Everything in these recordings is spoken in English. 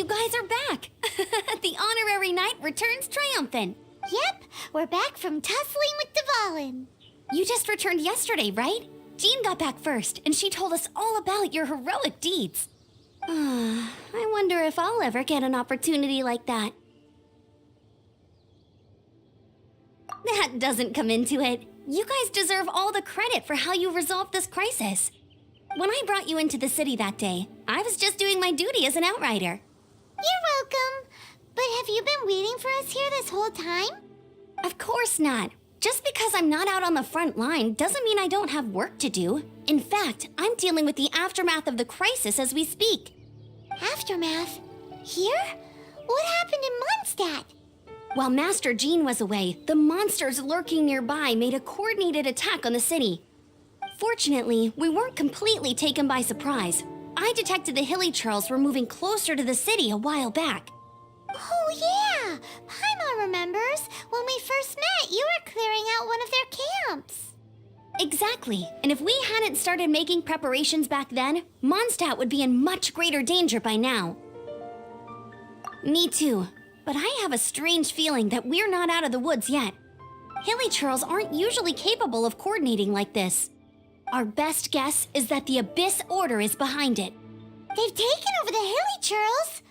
You guys are back! The honorary knight returns triumphant! Yep, we're back from tussling with Dvalin. You just returned yesterday, right? Jean got back first, and she told us all about your heroic deeds. I wonder if I'll ever get an opportunity like that. That doesn't come into it. You guys deserve all the credit for how you resolved this crisis. When I brought you into the city that day, I was just doing my duty as an outrider. You're welcome. But have you been waiting for us here this whole time? Of course not. Just because I'm not out on the front line doesn't mean I don't have work to do. In fact, I'm dealing with the aftermath of the crisis as we speak. Aftermath? Here? What happened in Mondstadt? While Master Jean was away, the monsters lurking nearby made a coordinated attack on the city. Fortunately, we weren't completely taken by surprise. I detected the Hilly Churls were moving closer to the city a while back. Oh yeah! Paimon remembers. When we first met, you were clearing out one of their camps. Exactly. And if we hadn't started making preparations back then, Mondstadt would be in much greater danger by now. Me too. But I have a strange feeling that we're not out of the woods yet. Hilly Churls aren't usually capable of coordinating like this. Our best guess is that the Abyss Order is behind it. They've taken over the Hilly Churls?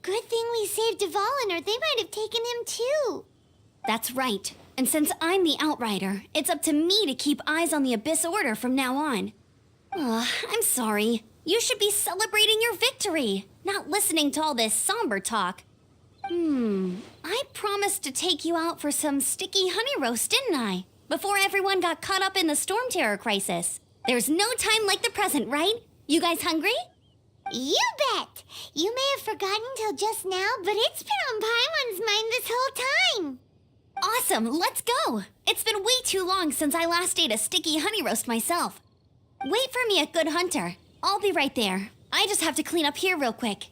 Good thing we saved Dvalin, or they might have taken him too. That's right. And since I'm the Outrider, it's up to me to keep eyes on the Abyss Order from now on. I'm sorry. You should be celebrating your victory, not listening to all this somber talk. I promised to take you out for some sticky honey roast, didn't I? Before everyone got caught up in the Stormterror crisis. There's no time like the present, right? You guys hungry? You bet! You may have forgotten till just now, but it's been on Paimon's mind this whole time. Awesome, let's go! It's been way too long since I last ate a sticky honey roast myself. Wait for me at Good Hunter. I'll be right there. I just have to clean up here real quick.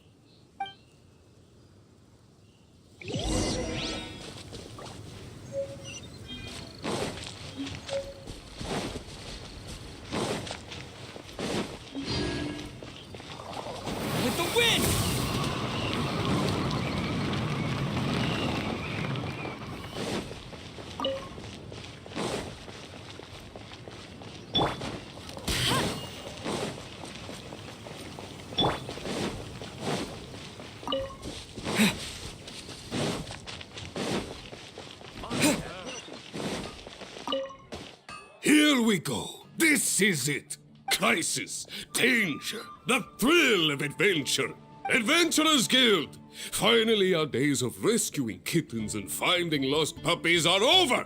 With the wind! Here we go. This is it. Crisis, danger, the thrill of adventure. Adventurers Guild. Finally, our days of rescuing kittens and finding lost puppies are over.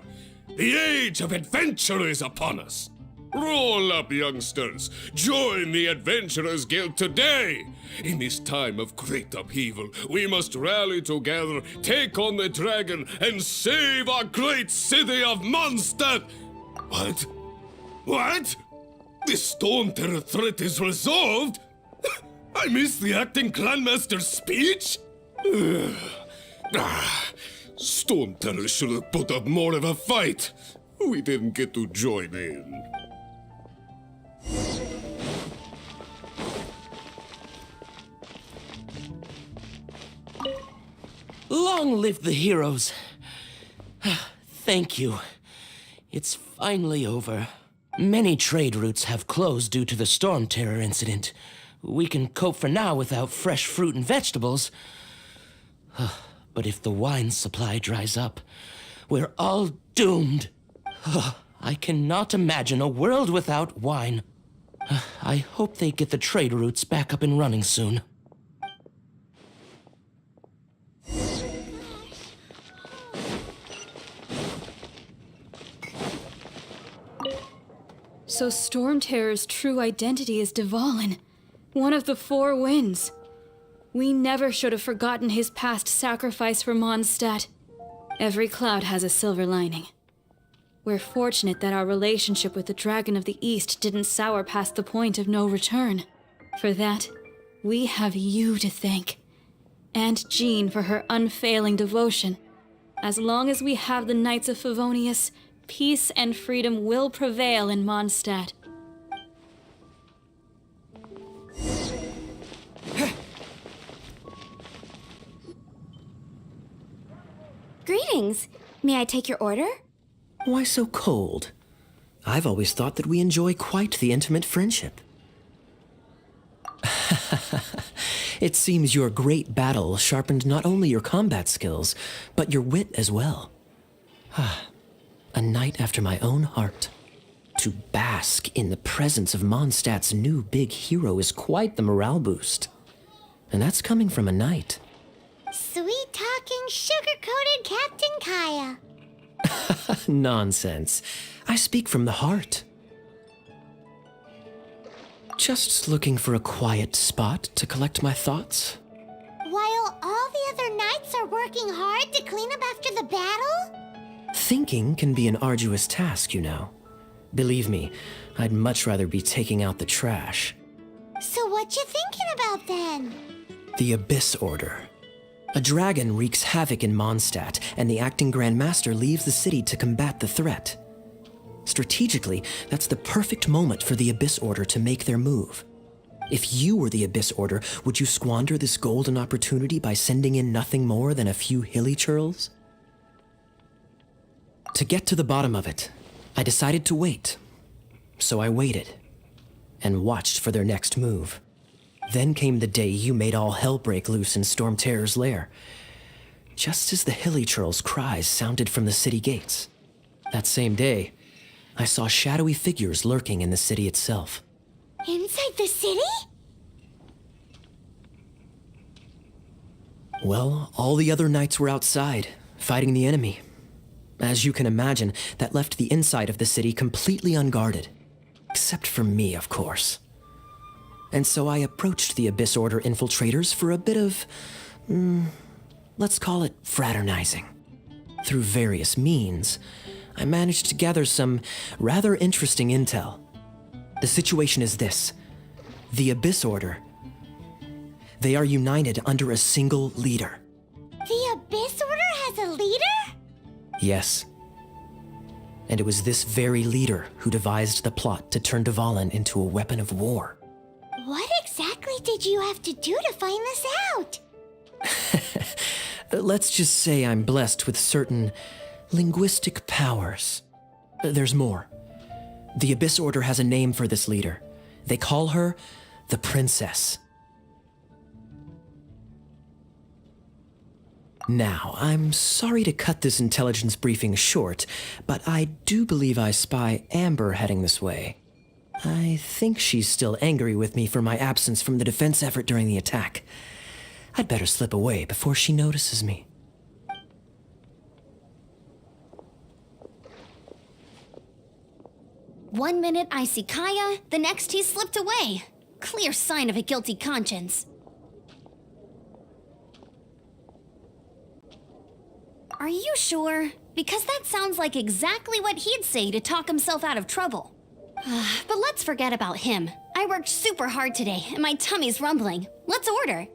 The age of adventure is upon us. Roll up, youngsters. Join the Adventurers Guild today. In this time of great upheaval, we must rally together, take on the dragon, and save our great city of Mondstadt. What? What? The Stormterror threat is resolved? I missed the acting clanmaster's speech? Stormterror should have put up more of a fight. We didn't get to join in. Long live the heroes. Thank you. It's finally over. Many trade routes have closed due to the Stormterror incident. We can cope for now without fresh fruit and vegetables. But if the wine supply dries up, we're all doomed. I cannot imagine a world without wine. I hope they get the trade routes back up and running soon. So Stormterror's true identity is Dvalin, one of the Four Winds. We never should have forgotten his past sacrifice for Mondstadt. Every cloud has a silver lining. We're fortunate that our relationship with the Dragon of the East didn't sour past the point of no return. For that, we have you to thank. And Jean for her unfailing devotion. As long as we have the Knights of Favonius, peace and freedom will prevail in Mondstadt. Greetings. May I take your order? Why so cold? I've always thought that we enjoy quite the intimate friendship. It seems your great battle sharpened not only your combat skills, but your wit as well. A knight after my own heart. To bask in the presence of Mondstadt's new big hero is quite the morale boost. And that's coming from a knight. Sweet-talking, sugar-coated Captain Kaya. Nonsense. I speak from the heart. Just looking for a quiet spot to collect my thoughts. While all the other knights are working hard to clean up after the battle? Thinking can be an arduous task, you know. Believe me, I'd much rather be taking out the trash. So what you thinking about then? The Abyss Order. A dragon wreaks havoc in Mondstadt, and the acting Grand Master leaves the city to combat the threat. Strategically, that's the perfect moment for the Abyss Order to make their move. If you were the Abyss Order, would you squander this golden opportunity by sending in nothing more than a few hilly churls? To get to the bottom of it, I decided to wait. So I waited, and watched for their next move. Then came the day you made all hell break loose in Stormterror's lair, just as the hilly churls' cries sounded from the city gates. That same day, I saw shadowy figures lurking in the city itself. Inside the city? Well, all the other knights were outside, fighting the enemy. As you can imagine, that left the inside of the city completely unguarded. Except for me, of course. And so I approached the Abyss Order infiltrators for a bit of, let's call it fraternizing. Through various means, I managed to gather some rather interesting intel. The situation is this. The Abyss Order. They are united under a single leader. The Abyss Order has a leader? Yes. And it was this very leader who devised the plot to turn Dvalin into a weapon of war. What exactly did you have to do to find this out? Let's just say I'm blessed with certain linguistic powers. There's more. The Abyss Order has a name for this leader. They call her the Princess. Now, I'm sorry to cut this intelligence briefing short, but I do believe I spy Amber heading this way. I think she's still angry with me for my absence from the defense effort during the attack. I'd better slip away before she notices me. One minute I see Kaya, the next he slipped away. Clear sign of a guilty conscience. Are you sure? Because that sounds like exactly what he'd say to talk himself out of trouble. But let's forget about him. I worked super hard today, and my tummy's rumbling. Let's order.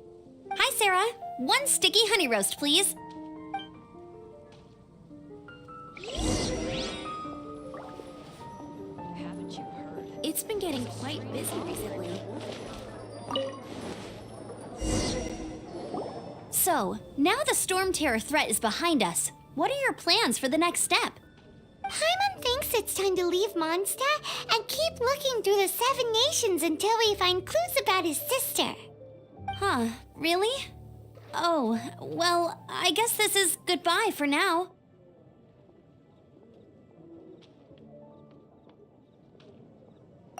Hi, Sarah. 1 sticky honey roast, please. Haven't you heard? It's been getting quite busy recently. So, now the Stormterror threat is behind us. What are your plans for the next step? Paimon thinks it's time to leave Mondstadt and keep looking through the 7 nations until we find clues about his sister. Huh, really? Oh, well, I guess this is goodbye for now.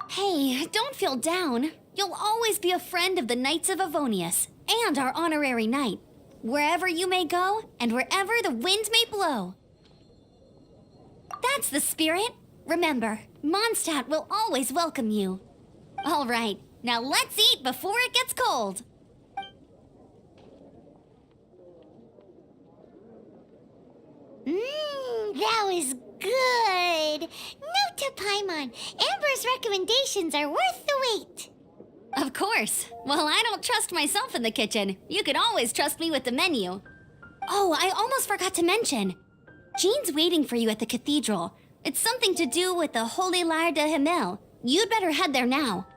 Hey, don't feel down. You'll always be a friend of the Knights of Avonius and our honorary knight. Wherever you may go and wherever the wind may blow. That's the spirit. Remember, Mondstadt will always welcome you. All right, now let's eat before it gets cold. That was good. Note to Paimon, Amber's recommendations are worth the wait. Of course. Well, I don't trust myself in the kitchen. You can always trust me with the menu. Oh, I almost forgot to mention. Jean's waiting for you at the cathedral. It's something to do with the Holy Lyre de Himmel. You'd better head there now.